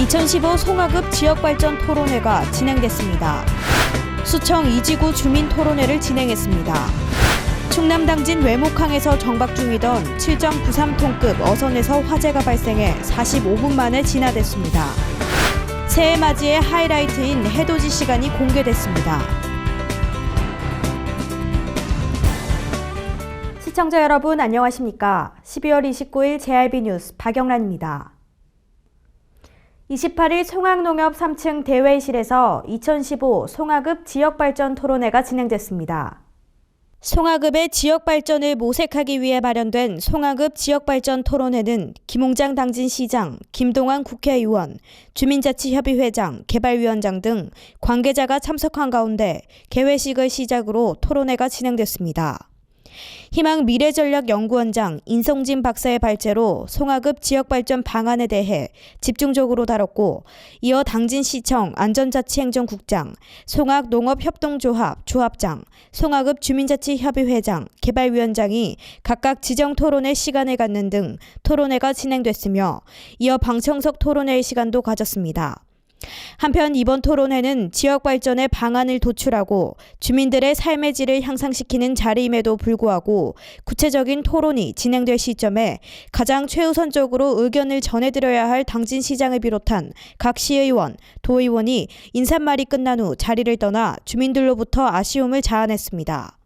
2015 송화급 지역발전 토론회가 진행됐습니다. 수청 이지구 주민토론회를 진행했습니다. 충남 당진 외목항에서 정박 중이던 7.93톤급 어선에서 화재가 발생해 45분 만에 진화됐습니다. 새해 맞이의 하이라이트인 해돋이 시간이 공개됐습니다. 시청자 여러분 안녕하십니까? 12월 29일 JRB 뉴스 박영란입니다. 28일 송악농협 3층 대회실에서 2015 송화급 지역발전 토론회가 진행됐습니다. 송화급의 지역발전을 모색하기 위해 마련된 송화급 지역발전 토론회는 김홍장 당진시장, 김동완 국회의원, 주민자치협의회장, 개발위원장 등 관계자가 참석한 가운데 개회식을 시작으로 토론회가 진행됐습니다. 희망 미래전략연구원장 인성진 박사의 발제로 송화급 지역발전 방안에 대해 집중적으로 다뤘고, 이어 당진시청 안전자치행정국장, 송악농업협동조합 조합장, 송화급 주민자치협의회장, 개발위원장이 각각 지정 토론회 시간을 갖는 등 토론회가 진행됐으며, 이어 방청석 토론회의 시간도 가졌습니다. 한편 이번 토론회는 지역발전의 방안을 도출하고 주민들의 삶의 질을 향상시키는 자리임에도 불구하고 구체적인 토론이 진행될 시점에 가장 최우선적으로 의견을 전해드려야 할 당진시장을 비롯한 각 시의원, 도의원이 인사말이 끝난 후 자리를 떠나 주민들로부터 아쉬움을 자아냈습니다.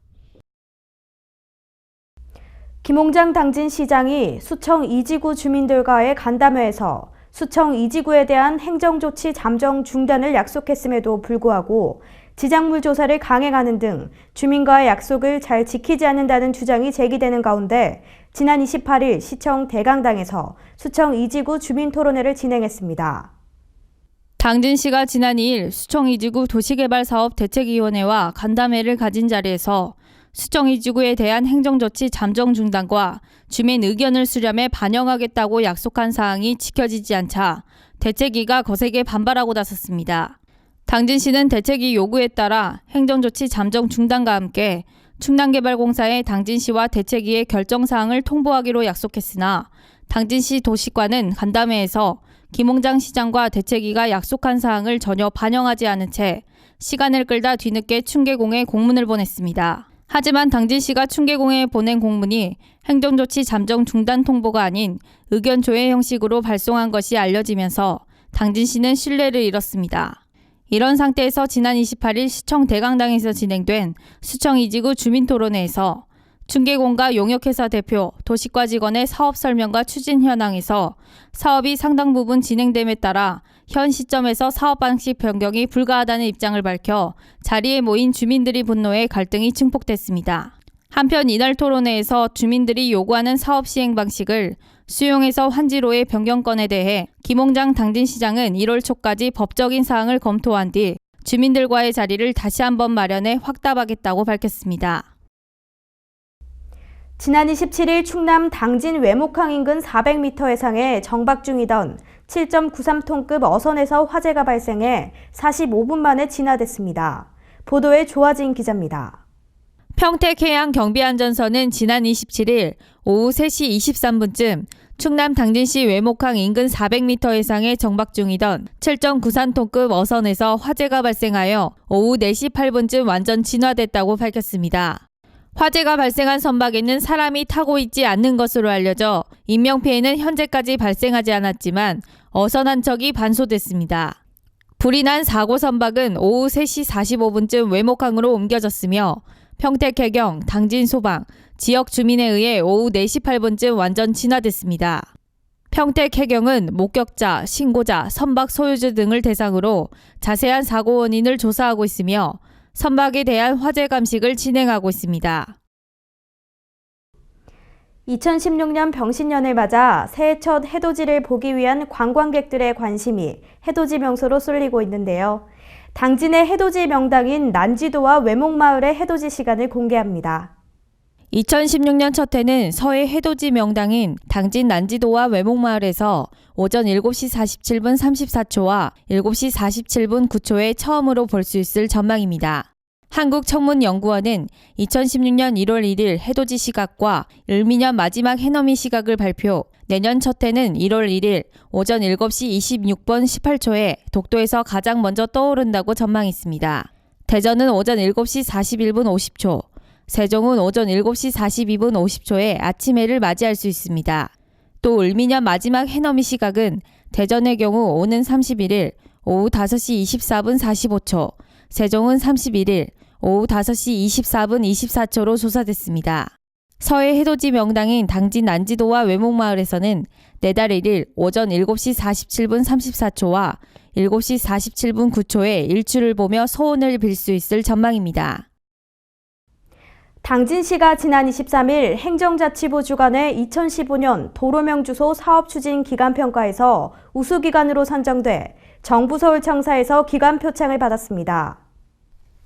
김홍장 당진시장이 수청 이지구 주민들과의 간담회에서 수청 이지구에 대한 행정조치 잠정 중단을 약속했음에도 불구하고 지작물 조사를 강행하는 등 주민과의 약속을 잘 지키지 않는다는 주장이 제기되는 가운데 지난 28일 시청 대강당에서 수청 이지구 주민토론회를 진행했습니다. 당진시가 지난 2일 수청 이지구 도시개발사업 대책위원회와 간담회를 가진 자리에서 수청 이지구에 대한 행정조치 잠정 중단과 주민 의견을 수렴해 반영하겠다고 약속한 사항이 지켜지지 않자 대책위가 거세게 반발하고 나섰습니다. 당진시는 대책위 요구에 따라 행정조치 잠정 중단과 함께 충남개발공사에 당진시와 대책위의 결정사항을 통보하기로 약속했으나 당진시 도시과는 간담회에서 김홍장 시장과 대책위가 약속한 사항을 전혀 반영하지 않은 채 시간을 끌다 뒤늦게 충계공에 공문을 보냈습니다. 하지만 당진시가 충계공에 보낸 공문이 행정조치 잠정 중단 통보가 아닌 의견 조회 형식으로 발송한 것이 알려지면서 당진시는 신뢰를 잃었습니다. 이런 상태에서 지난 28일 시청 대강당에서 진행된 수청 이지구 주민토론회에서 충계공과 용역회사 대표, 도시과 직원의 사업 설명과 추진 현황에서 사업이 상당 부분 진행됨에 따라 현 시점에서 사업 방식 변경이 불가하다는 입장을 밝혀 자리에 모인 주민들이 분노해 갈등이 증폭됐습니다. 한편 이날 토론회에서 주민들이 요구하는 사업 시행 방식을 수용해서 환지로의 변경건에 대해 김홍장 당진시장은 1월 초까지 법적인 사항을 검토한 뒤 주민들과의 자리를 다시 한번 마련해 확답하겠다고 밝혔습니다. 지난 27일 충남 당진 외목항 인근 400m 해상에 정박 중이던 7.93톤급 어선에서 화재가 발생해 45분 만에 진화됐습니다. 보도에 조아진 기자입니다. 평택해양경비안전선은 지난 27일 오후 3시 23분쯤 충남 당진시 외목항 인근 400m 해상에 정박 중이던 7.93톤급 어선에서 화재가 발생하여 오후 4시 8분쯤 완전 진화됐다고 밝혔습니다. 화재가 발생한 선박에는 사람이 타고 있지 않는 것으로 알려져 인명피해는 현재까지 발생하지 않았지만 어선 한 척이 반소됐습니다. 불이 난 사고 선박은 오후 3시 45분쯤 외목항으로 옮겨졌으며 평택해경, 당진소방, 지역 주민에 의해 오후 4시 8분쯤 완전 진화됐습니다. 평택해경은 목격자, 신고자, 선박 소유주 등을 대상으로 자세한 사고 원인을 조사하고 있으며 선박에 대한 화재 감식을 진행하고 있습니다. 2016년 병신년을 맞아 새해 첫 해돋이를 보기 위한 관광객들의 관심이 해돋이 명소로 쏠리고 있는데요. 당진의 해돋이 명당인 난지도와 외목마을의 해돋이 시간을 공개합니다. 2016년 첫 해는 서해 해돋이 명당인 당진 난지도와 외목마을에서 오전 7시 47분 34초와 7시 47분 9초에 처음으로 볼 수 있을 전망입니다. 한국천문연구원은 2016년 1월 1일 해돋이 시각과 을미년 마지막 해넘이 시각을 발표, 내년 첫 해는 1월 1일 오전 7시 26분 18초에 독도에서 가장 먼저 떠오른다고 전망했습니다. 대전은 오전 7시 41분 50초, 세종은 오전 7시 42분 50초에 아침 해를 맞이할 수 있습니다. 또 을미년 마지막 해넘이 시각은 대전의 경우 오는 31일 오후 5시 24분 45초, 세종은 31일 오후 5시 24분 24초로 조사됐습니다. 서해 해돋이 명당인 당진 난지도와 외목마을에서는 내달 1일 오전 7시 47분 34초와 7시 47분 9초에 일출을 보며 소원을 빌 수 있을 전망입니다. 당진시가 지난 23일 행정자치부 주관의 2015년 도로명주소 사업추진 기간평가에서 우수기관으로 선정돼 정부 서울청사에서 기관 표창을 받았습니다.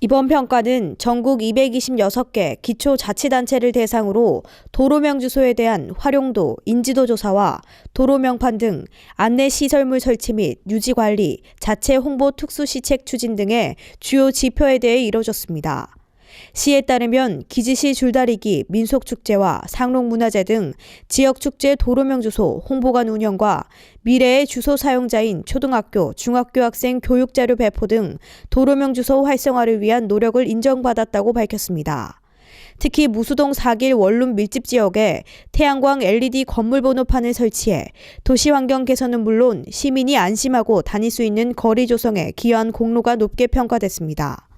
이번 평가는 전국 226개 기초자치단체를 대상으로 도로명주소에 대한 활용도, 인지도 조사와 도로명판 등 안내시설물 설치 및 유지관리, 자체 홍보 특수시책 추진 등의 주요 지표에 대해 이뤄졌습니다. 시에 따르면 기지시 줄다리기, 민속축제와 상록문화제 등 지역축제 도로명주소 홍보관 운영과 미래의 주소 사용자인 초등학교, 중학교 학생 교육자료 배포 등 도로명주소 활성화를 위한 노력을 인정받았다고 밝혔습니다. 특히 무수동 4길 원룸 밀집 지역에 태양광 LED 건물 번호판을 설치해 도시환경 개선은 물론 시민이 안심하고 다닐 수 있는 거리 조성에 기여한 공로가 높게 평가됐습니다.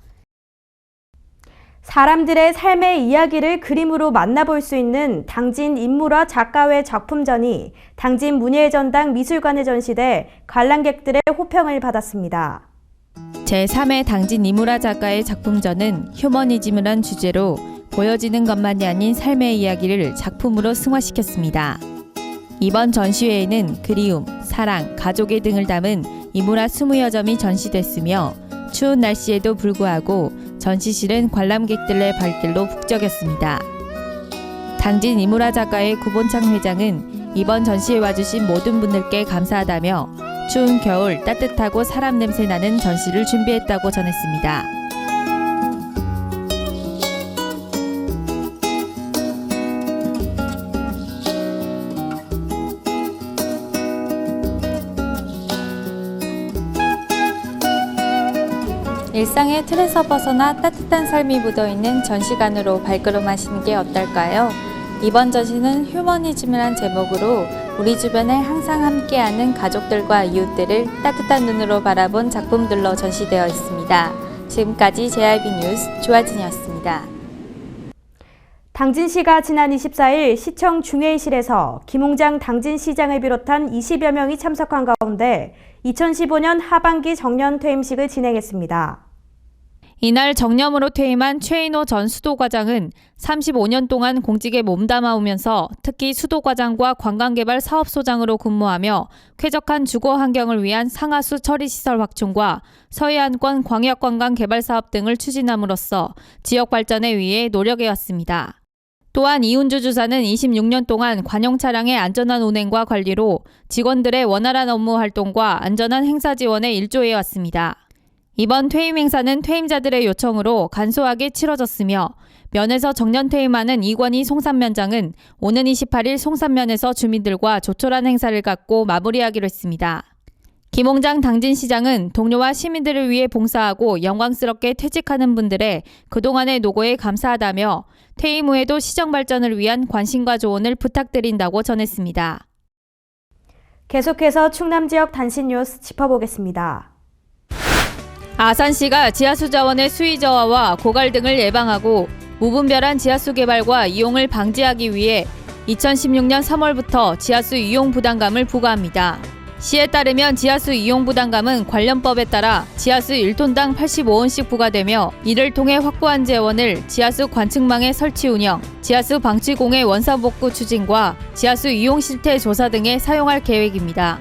사람들의 삶의 이야기를 그림으로 만나볼 수 있는 당진 인물화 작가회 작품전이 당진 문예의 전당 미술관에 전시돼 관람객들의 호평을 받았습니다. 제3회 당진 인물화 작가의 작품전은 휴머니즘이란 주제로 보여지는 것만이 아닌 삶의 이야기를 작품으로 승화시켰습니다. 이번 전시회에는 그리움, 사랑, 가족의 등을 담은 인물화 20여 점이 전시됐으며 추운 날씨에도 불구하고 전시실은 관람객들의 발길로 북적였습니다. 당진 인물화 작가의 구본창 회장은 이번 전시에 와주신 모든 분들께 감사하다며 추운 겨울 따뜻하고 사람 냄새 나는 전시를 준비했다고 전했습니다. 일상의 틀에서 벗어나 따뜻한 삶이 묻어있는 전시관으로 발걸음하시는 게 어떨까요? 이번 전시는 휴머니즘이란 제목으로 우리 주변에 항상 함께하는 가족들과 이웃들을 따뜻한 눈으로 바라본 작품들로 전시되어 있습니다. 지금까지 JRB 뉴스 조아진이었습니다. 당진시가 지난 24일 시청 중회의실에서 김홍장 당진시장을 비롯한 20여 명이 참석한 가운데 2015년 하반기 정년 퇴임식을 진행했습니다. 이날 정년으로 퇴임한 최인호 전 수도과장은 35년 동안 공직에 몸담아오면서 특히 수도과장과 관광개발 사업소장으로 근무하며 쾌적한 주거 환경을 위한 상하수 처리시설 확충과 서해안권 광역관광개발사업 등을 추진함으로써 지역 발전에 위해 노력해왔습니다. 또한 이훈주 주사는 26년 동안 관용 차량의 안전한 운행과 관리로 직원들의 원활한 업무 활동과 안전한 행사 지원에 일조해왔습니다. 이번 퇴임 행사는 퇴임자들의 요청으로 간소하게 치러졌으며 면에서 정년 퇴임하는 이권희 송산면장은 오는 28일 송산면에서 주민들과 조촐한 행사를 갖고 마무리하기로 했습니다. 김홍장 당진시장은 동료와 시민들을 위해 봉사하고 영광스럽게 퇴직하는 분들의 그동안의 노고에 감사하다며 퇴임 후에도 시정 발전을 위한 관심과 조언을 부탁드린다고 전했습니다. 계속해서 충남 지역 단신 뉴스 짚어보겠습니다. 아산시가 지하수 자원의 수위 저하와 고갈 등을 예방하고 무분별한 지하수 개발과 이용을 방지하기 위해 2016년 3월부터 지하수 이용 부담감을 부과합니다. 시에 따르면 지하수 이용 부담감은 관련법에 따라 지하수 1톤당 85원씩 부과되며 이를 통해 확보한 재원을 지하수 관측망의 설치 운영, 지하수 방치 공해 원사복구 추진과 지하수 이용 실태 조사 등에 사용할 계획입니다.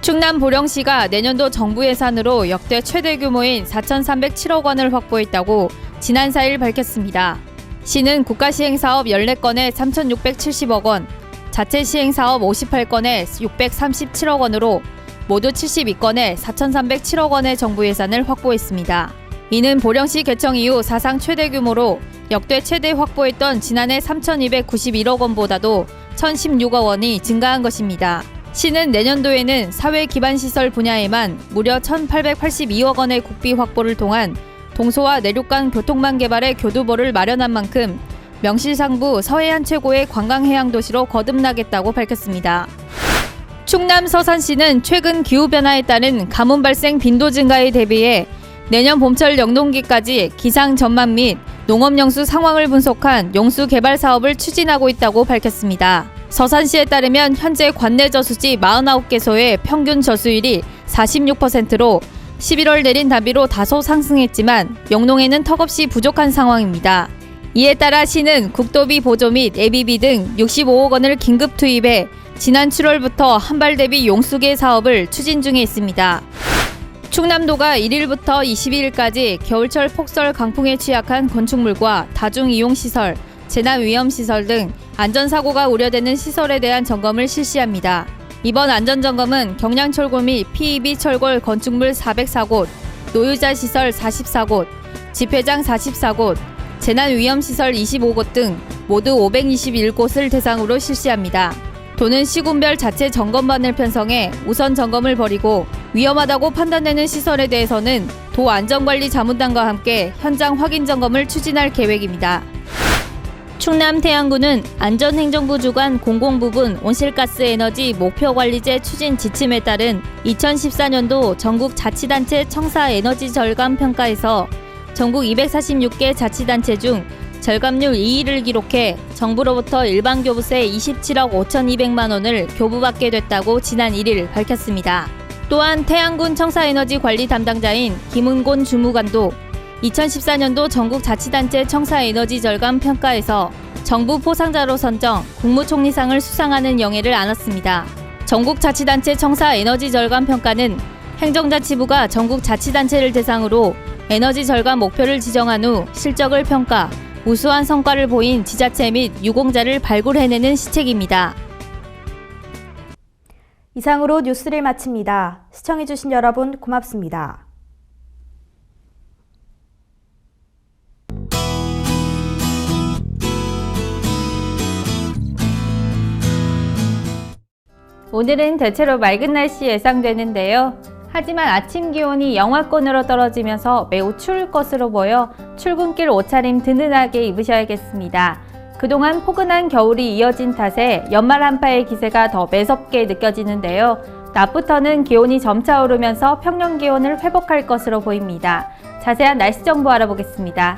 충남 보령시가 내년도 정부 예산으로 역대 최대 규모인 4,307억 원을 확보했다고 지난 4일 밝혔습니다. 시는 국가시행사업 14건에 3,670억 원, 자체 시행사업 58건에 637억 원으로 모두 72건에 4,307억 원의 정부 예산을 확보했습니다. 이는 보령시 개청 이후 사상 최대 규모로 역대 최대 확보했던 지난해 3,291억 원보다도 1,016억 원이 증가한 것입니다. 시는 내년도에는 사회기반시설 분야에만 무려 1,882억 원의 국비 확보를 통한 동서와 내륙 간 교통망 개발의 교두보를 마련한 만큼 명실상부 서해안 최고의 관광해양도시로 거듭나겠다고 밝혔습니다. 충남 서산시는 최근 기후변화에 따른 가뭄 발생 빈도 증가에 대비해 내년 봄철 영동기까지 기상 전망 및 농업용수 상황을 분석한 용수 개발 사업을 추진하고 있다고 밝혔습니다. 서산시에 따르면 현재 관내 저수지 49개소의 평균 저수율이 46%로 11월 내린 단비로 다소 상승했지만 영농에는 턱없이 부족한 상황입니다. 이에 따라 시는 국도비 보조 및 예비비 등 65억 원을 긴급 투입해 지난 7월부터 한발 대비 용수계 사업을 추진 중에 있습니다. 충남도가 1일부터 22일까지 겨울철 폭설 강풍에 취약한 건축물과 다중이용시설, 재난위험시설 등 안전사고가 우려되는 시설에 대한 점검을 실시합니다. 이번 안전점검은 경량철골 및 PEB 철골 건축물 404곳, 노유자 시설 44곳, 집회장 44곳, 재난위험시설 25곳 등 모두 521곳을 대상으로 실시합니다. 도는 시군별 자체 점검반을 편성해 우선 점검을 벌이고 위험하다고 판단되는 시설에 대해서는 도 안전관리자문단과 함께 현장 확인 점검을 추진할 계획입니다. 충남 태안군은 안전행정부 주관 공공부분 온실가스 에너지 목표관리제 추진 지침에 따른 2014년도 전국 자치단체 청사 에너지 절감 평가에서 전국 246개 자치단체 중 절감률 2위를 기록해 정부로부터 일반 교부세 27억 5,200만 원을 교부받게 됐다고 지난 1일 밝혔습니다. 또한 태안군 청사에너지 관리 담당자인 김은곤 주무관도 2014년도 전국 자치단체 청사에너지 절감 평가에서 정부 포상자로 선정 국무총리상을 수상하는 영예를 안았습니다. 전국 자치단체 청사에너지 절감 평가는 행정자치부가 전국 자치단체를 대상으로 에너지 절감 목표를 지정한 후 실적을 평가, 우수한 성과를 보인 지자체 및 유공자를 발굴해내는 시책입니다. 이상으로 뉴스를 마칩니다. 시청해주신 여러분 고맙습니다. 오늘은 대체로 맑은 날씨 예상되는데요. 하지만 아침 기온이 영하권으로 떨어지면서 매우 추울 것으로 보여 출근길 옷차림 든든하게 입으셔야겠습니다. 그동안 포근한 겨울이 이어진 탓에 연말 한파의 기세가 더 매섭게 느껴지는데요. 낮부터는 기온이 점차 오르면서 평년 기온을 회복할 것으로 보입니다. 자세한 날씨 정보 알아보겠습니다.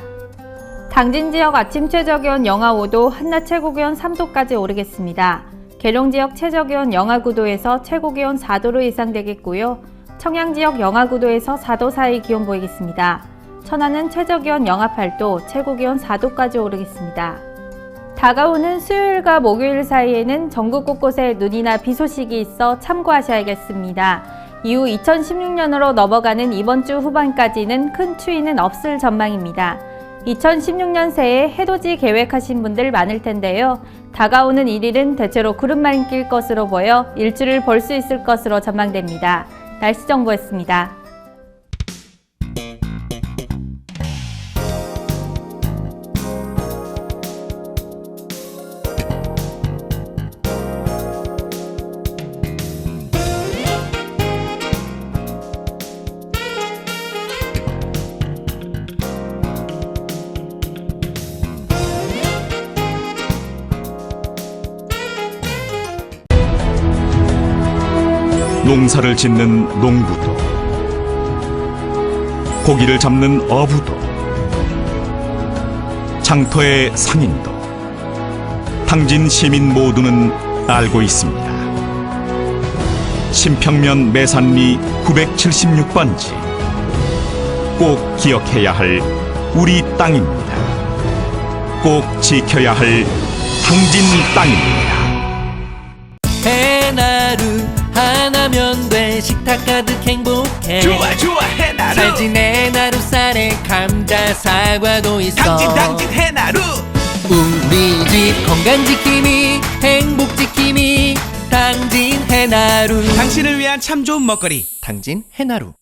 당진 지역 아침 최저기온 영하 5도, 한낮 최고기온 3도까지 오르겠습니다. 계룡 지역 최저기온 영하 9도에서 최고기온 4도로 예상되겠고요. 청양 지역 영하 9도에서 4도 사이 기온 보이겠습니다. 천안은 최저기온 영하 8도, 최고기온 4도까지 오르겠습니다. 다가오는 수요일과 목요일 사이에는 전국 곳곳에 눈이나 비 소식이 있어 참고하셔야겠습니다. 이후 2016년으로 넘어가는 이번 주 후반까지는 큰 추위는 없을 전망입니다. 2016년 새해 해돋이 계획하신 분들 많을 텐데요. 다가오는 1일은 대체로 구름만 낄 것으로 보여 일출을 볼 수 있을 것으로 전망됩니다. 날씨 정보였습니다. 농사를 짓는 농부도, 고기를 잡는 어부도, 장터의 상인도, 당진 시민 모두는 알고 있습니다. 신평면 매산리 976번지, 꼭 기억해야 할 우리 땅입니다. 꼭 지켜야 할 당진 땅입니다. 해나루 하나면 돼. 식탁 가득 행복해. 좋아 해나루. 살진 해나루 쌀에 감자 사과도 있어. 당진 해나루. 우리 집 건강 지킴이 행복 지킴이 당진 해나루. 당신을 위한 참 좋은 먹거리 당진 해나루.